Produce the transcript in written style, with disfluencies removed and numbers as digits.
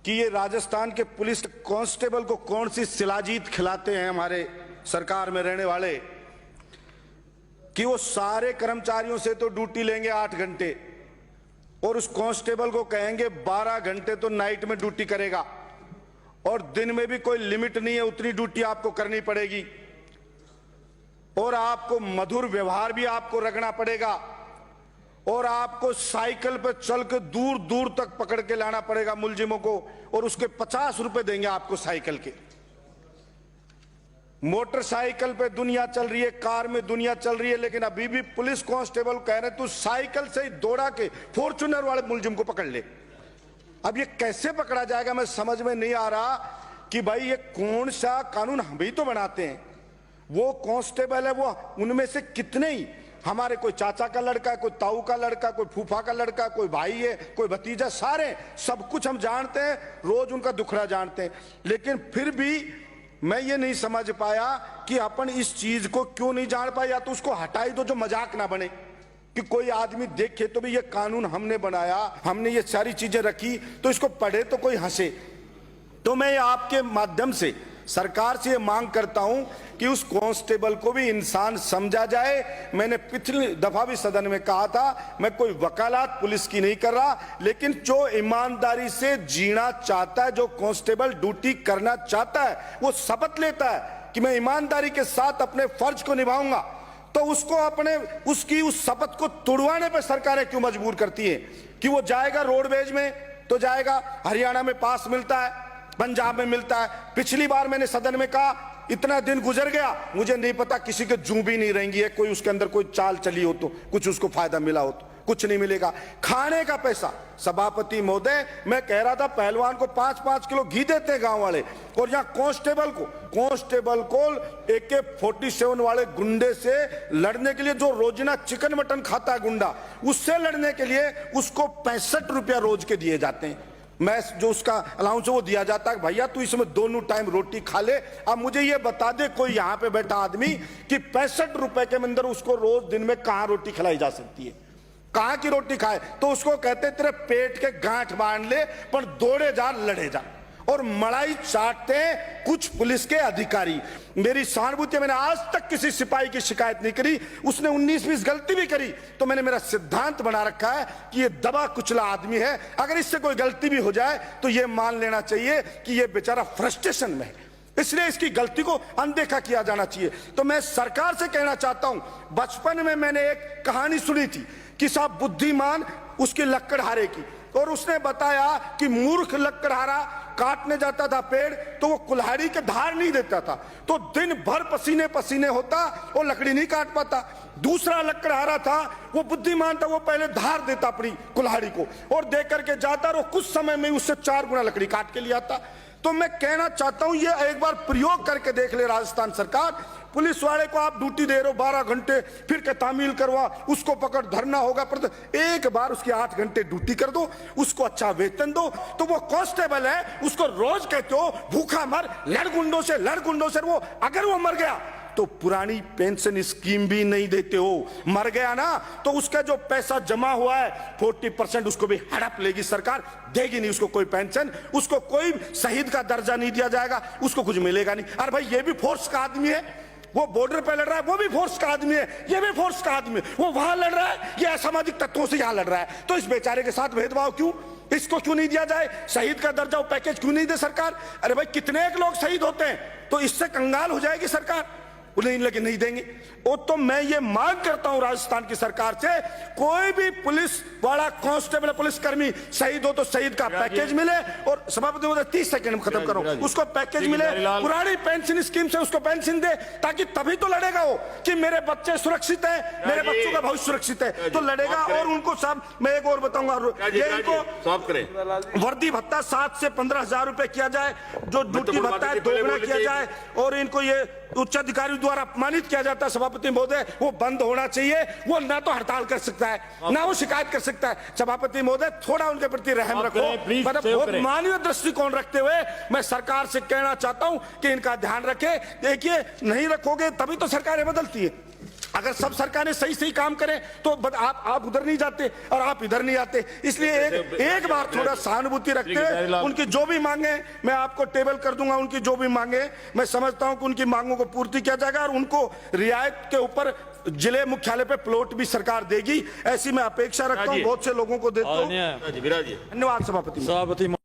कि ये राजस्थान के पुलिस कांस्टेबल को कौन सी शिलाजीत खिलाते हैं हमारे सरकार में रहने वाले कि वो सारे कर्मचारियों से तो ड्यूटी लेंगे 8 घंटे और उस कांस्टेबल को कहेंगे 12 घंटे तो नाइट में ड्यूटी करेगा और दिन में भी कोई लिमिट नहीं है, उतनी ड्यूटी आपको करनी पड़ेगी और आपको मधुर व्यवहार भी आपको रखना पड़ेगा और आपको साइकिल पर चल के दूर दूर तक पकड़ के लाना पड़ेगा मुलजिमों को और उसके 50 रुपए देंगे आपको साइकिल के। मोटरसाइकिल पे दुनिया चल रही है, कार में दुनिया चल रही है, लेकिन अभी भी पुलिस कांस्टेबल कह रहे तू साइकिल से ही दौड़ा के फॉर्च्यूनर वाले मुलजिम को पकड़ ले। अब ये कैसे पकड़ा जाएगा मैं समझ में नहीं आ रहा कि भाई ये कौन सा कानून हम ही तो बनाते हैं। वो कांस्टेबल है, वो उनमें से कितने ही हमारे कोई चाचा का लड़का है, कोई ताऊ का लड़का, कोई फूफा का लड़का, कोई भाई है, कोई भतीजा, सारे सब कुछ हम जानते हैं, रोज उनका दुखड़ा जानते हैं, लेकिन फिर भी मैं ये नहीं समझ पाया कि अपन इस चीज को क्यों नहीं जान पाया। या तो उसको हटाई दो जो मजाक ना बने कि कोई आदमी देखे तो भी ये कानून हमने बनाया, हमने ये सारी चीजें रखी तो इसको पढ़े तो कोई हंसे। तो मैं आपके माध्यम से सरकार से ये मांग करता हूं कि उस कांस्टेबल को भी इंसान समझा जाए। मैंने पिछली दफा भी सदन में कहा था मैं कोई वकालत पुलिस की नहीं कर रहा, लेकिन जो ईमानदारी से जीना चाहता है, जो कांस्टेबल ड्यूटी करना चाहता है, वो शपथ लेता है कि मैं ईमानदारी के साथ अपने फर्ज को निभाऊंगा, तो उसको अपने उसकी उस शपथ को तोड़वाने पर सरकारें क्यों मजबूर करती है कि वो जाएगा रोडवेज में तो जाएगा, हरियाणा में पास मिलता है, पंजाब में मिलता है। पिछली बार मैंने सदन में कहा इतना दिन गुजर गया, मुझे नहीं पता किसी के जू भी नहीं रहेंगी है, कोई उसके अंदर कोई चाल चली हो तो कुछ उसको फायदा मिला हो तो कुछ नहीं मिलेगा। खाने का पैसा, सभापति महोदय मैं कह रहा था पहलवान को 5-5 किलो घी देते हैं गांव वाले, और यहाँ कांस्टेबल को AK-47 वाले गुंडे से लड़ने के लिए, जो रोजाना चिकन मटन खाता है गुंडा, उससे लड़ने के लिए उसको 65 रुपया रोज के दिए जाते हैं। मैं जो उसका अलाउंस वो दिया जाता है, भैया तू इसमें दोनों टाइम रोटी खा ले। अब मुझे ये बता दे कोई यहाँ पे बैठा आदमी कि 65 रुपए के अंदर उसको रोज दिन में कहाँ रोटी खिलाई जा सकती है, कहाँ की रोटी खाए? तो उसको कहते तेरे पेट के गांठ बांध ले पर दौड़े जा लड़े जा। और मलाई चाटते कुछ पुलिस के अधिकारी। मेरी सहानुभूति, मैंने आज तक किसी सिपाही की शिकायत नहीं करी, उसने 19-20 गलती भी करी तो मैंने मेरा सिद्धांत बना रखा है कि ये दबा कुचला आदमी है, अगर इससे कोई गलती भी हो जाए तो ये मान लेना चाहिए कि ये बेचारा फ्रस्ट्रेशन में है, इसलिए इसकी गलती को अनदेखा किया जाना चाहिए। तो मैं सरकार से कहना चाहता हूं, बचपन में मैंने एक कहानी सुनी थी कि साहब बुद्धिमान उसकी लकड़हारे की, और उसने बताया कि मूर्ख लकड़हारा काटने जाता था पेड़ तो वो कुल्हाड़ी के धार नहीं देता था, तो दिन भर पसीने पसीने होता और लकड़ी नहीं काट पाता। दूसरा लकड़हारा था, वो बुद्धिमान था, वो पहले धार देता अपनी कुल्हाड़ी को और दे करके जाता और कुछ समय में उससे 4 गुना लकड़ी काट के ले आता। तो मैं कहना चाहता हूं ये एक बार प्रयोग करके देख ले राजस्थान सरकार। पुलिस वाले को आप ड्यूटी दे रहे हो 12 घंटे, फिर के तामील करवा, उसको पकड़ धरना होगा, पर एक बार उसकी 8 घंटे ड्यूटी कर दो, उसको अच्छा वेतन दो, तो वो कांस्टेबल है, उसको रोज कहते हो भूखा मर, लड़ गुंडों से। वो अगर वो मर गया तो पुरानी पेंशन स्कीम भी नहीं देते हो, मर गया ना तो उसका जो पैसा जमा हुआ है 40% उसको भी हड़प लेगी सरकार, देगी नहीं उसको कोई पेंशन, उसको कोई शहीद का दर्जा नहीं दिया जाएगा, उसको कुछ मिलेगा नहीं। अरे भाई ये भी फोर्स का आदमी है, वो बॉर्डर पे लड़ रहा है, वो भी फोर्स का आदमी है, ये भी फोर्स का आदमी है, वो वहां लड़ रहा है, ये असामाजिक तत्वों से यहां लड़ रहा है, तो इस बेचारे के साथ भेदभाव क्यों? इसको क्यों नहीं दिया जाए शहीद का दर्जा, वो पैकेज क्यों नहीं दे सरकार? अरे भाई कितने एक लोग शहीद होते हैं, तो इससे कंगाल हो जाएगी सरकार, उन्हें लेकिन नहीं देंगे। और तो मैं ये मांग करता हूं राजस्थान की सरकार से, कोई भी पुलिस वाला कांस्टेबल पुलिसकर्मी शहीद हो तो शहीद का पैकेज मिले, और सभापति महोदय 30 सेकंड में खत्म करो, उसको पैकेज मिले, पुरानी पेंशन स्कीम से उसको पेंशन दे, ताकि तभी तो लड़ेगा वो कि मेरे बच्चे सुरक्षित है, मेरे बच्चों का भविष्य सुरक्षित है, तो लड़ेगा। और उनको सब मैं एक और बताऊंगा, ये इनको वर्दी भत्ता 7 से 15 हजार रुपए किया जाए, जो ड्यूटी भत्ता है 2 गुना किया जाए, और इनको ये उच्च अधिकारी द्वारा अपमानित किया जाता है सभापति महोदय, वो बंद होना चाहिए। वो ना तो हड़ताल कर सकता है, ना वो शिकायत कर सकता है। सभापति महोदय थोड़ा उनके प्रति रहम रखो, मतलब बहुत मानवीय दृष्टिकोण रखते हुए मैं सरकार से कहना चाहता हूं कि इनका ध्यान रखे। देखिए नहीं रखोगे तभी तो सरकारें बदलती है। अगर सब सरकारें सही सही काम करें तो आप उधर नहीं जाते और आप इधर नहीं आते। इसलिए एक बार थोड़ा सहानुभूति रखते हैं। उनकी जो भी मांगे मैं आपको टेबल कर दूंगा। उनकी जो भी मांगे मैं समझता हूं कि उनकी मांगों को पूर्ति किया जाएगा और उनको रियायत के ऊपर जिले मुख्यालय पे प्लॉट भी सरकार देगी, ऐसी मैं अपेक्षा रखता हूं। बहुत से लोगों को देता हूं। धन्यवाद सभापति।